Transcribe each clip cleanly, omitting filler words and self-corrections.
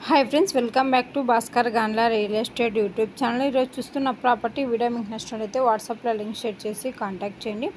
Hi friends, welcome back to Bhaskar Gandla real estate YouTube channel. ఈరోజు చూస్తున్న property video మీకు నచ్చినట్లయితే వాట్సాప్లో లింక్ షేర్ చేసి కాంటాక్ట్ చేయండి.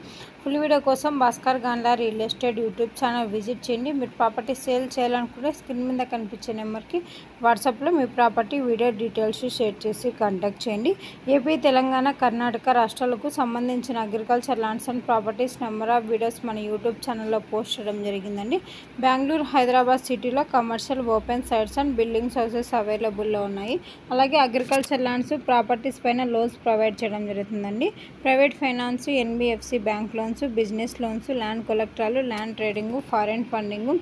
ఫుల్ వీడియో కోసం Bhaskar Gandla real estate YouTube channel visit చేయండి. మీరు ప్రాపర్టీ సేల్ చేయాలనుకుంటే స్క్రీన్ మీద కనిపించే నెంబర్కి వాట్సాప్లో మీ ప్రాపర్టీ వీడియో డీటెయిల్స్ షేర్ చేసి కాంటాక్ట్ చేయండి. ఏపీ, తెలంగాణ, కర్ణాటక రాష్ట్రాలకు సంబంధించిన agriculture lands and properties number of videos మన యూట్యూబ్ ఛానల్లో పోస్ట్ చేయడం జరిగిందండి. బెంగళూరు, హైదరాబాద్ సిటీలో commercial open sites and buildings houses అవైలబుల్లో ఉన్నాయి. అలాగే అగ్రికల్చర్ ల్యాండ్స్ ప్రాపర్టీస్ పైన లోన్స్ ప్రొవైడ్ చేయడం జరుగుతుందండి. Private finance, NBFC bank loans, business loans, land కొలెక్టరాలు, ల్యాండ్ ట్రేడింగ్, ఫారెన్ ఫండింగ్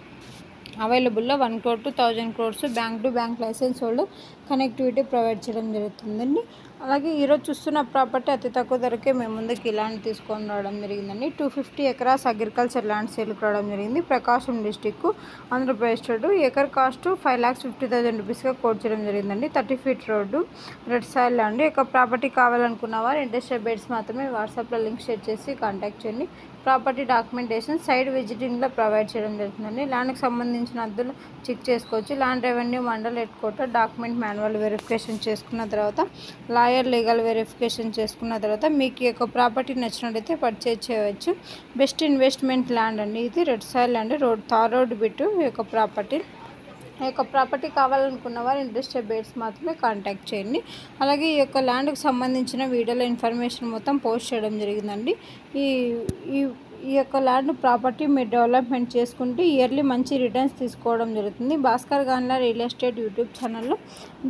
అవైలబుల్లో 1 crore to 1000 crores bank to bank licence holder connectivity provide చేయడం జరుగుతుందండి. అలాగే ఈరోజు చూస్తున్న ప్రాపర్టీ అతి తక్కువ ధరకే మేము ముందుకు ల్యాండ్ తీసుకొని రావడం జరిగిందండి. 250 acres అగ్రికల్చర్ ల్యాండ్ సేల్కి రావడం జరిగింది. Prakasam district, Andhra Pradesh state. Acre cost 5,50,000 రూపీస్గా కోట్ చేయడం జరిగిందండి. 30 feet road, red soil land. ఇక ప్రాపర్టీ కావాలనుకున్న వారు ఇంట్రెస్టెడ్ బెడ్స్ మాత్రమే వాట్సాప్లో లింక్ షేర్ చేసి కాంటాక్ట్ చేయండి. ప్రాపర్టీ డాక్యుమెంటేషన్ సైడ్ విజిటింగ్లో ప్రొవైడ్ చేయడం జరుగుతుందండి. ల్యాండ్కి సంబంధించిన అద్దులు చెక్ చేసుకోవచ్చు. Land revenue mandal head quarter document manual verification చేసుకున్న తర్వాత, లాయర్ లీగల్ వెరిఫికేషన్ చేసుకున్న తర్వాత మీకు ఈ యొక్క ప్రాపర్టీ నచ్చినట్లయితే పర్చేజ్ చేయవచ్చు. బెస్ట్ ఇన్వెస్ట్మెంట్ ల్యాండ్ అండి ఇది. Red soil land, tar road బిట్టు ఈ యొక్క ప్రాపర్టీ కావాలనుకున్న వారు ఇంట్రెస్టెడ్ బేట్స్ మాత్రమే కాంటాక్ట్ చేయండి. అలాగే ఈ యొక్క ల్యాండ్కి సంబంధించిన వీడియోలో ఇన్ఫర్మేషన్ మొత్తం పోస్ట్ చేయడం జరిగిందండి. ఈ యొక్క ల్యాండ్ ప్రాపర్టీ మీరు డెవలప్మెంట్ చేసుకుంటే ఇయర్లీ మంచి రిటర్న్స్ తీసుకోవడం జరుగుతుంది. Bhaskar Gandla real estate YouTube ఛానల్లో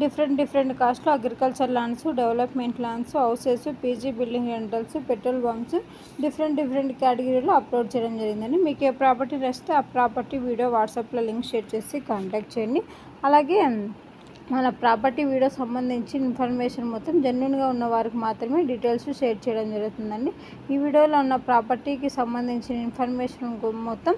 డిఫరెంట్ కాస్ట్లో agriculture lands, development lands, houses, PG building rentals, petrol bunks different కేటగిరీలో అప్లోడ్ చేయడం జరిగిందండి. మీకు ఏ ప్రాపర్టీ నచ్చితే ఆ ప్రాపర్టీ వీడియో వాట్సాప్లో లింక్ షేర్ చేసి కాంటాక్ట్ చేయండి. అలాగే మన ప్రాపర్టీ వీడియో సంబంధించిన ఇన్ఫర్మేషన్ మొత్తం జెన్యూన్గా ఉన్న వారికి మాత్రమే డీటెయిల్స్ షేర్ చేయడం జరుగుతుందండి. ఈ వీడియోలో ఉన్న ప్రాపర్టీకి సంబంధించిన ఇన్ఫర్మేషన్ మొత్తం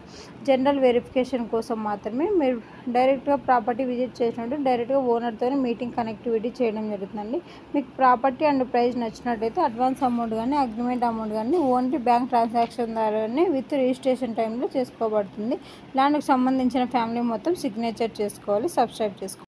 జనరల్ వెరిఫికేషన్ కోసం మాత్రమే. మీరు డైరెక్ట్గా ప్రాపర్టీ విజిట్ చేసినట్టు డైరెక్ట్గా ఓనర్తో మీటింగ్ కనెక్టివిటీ చేయడం జరుగుతుందండి. మీకు ప్రాపర్టీ అండ్ ప్రైస్ నచ్చినట్టయితే అడ్వాన్స్ అమౌంట్ కానీ అగ్రిమెంట్ అమౌంట్ కానీ ఓన్లీ బ్యాంక్ ట్రాన్సాక్షన్ ద్వారానే విత్ రిజిస్ట్రేషన్ టైంలో చేసుకోబడుతుంది. ల్యాండ్కి సంబంధించిన ఫ్యామిలీ మొత్తం సిగ్నేచర్ చేసుకోవాలి. సబ్స్క్రైబ్ చేసుకోవాలి.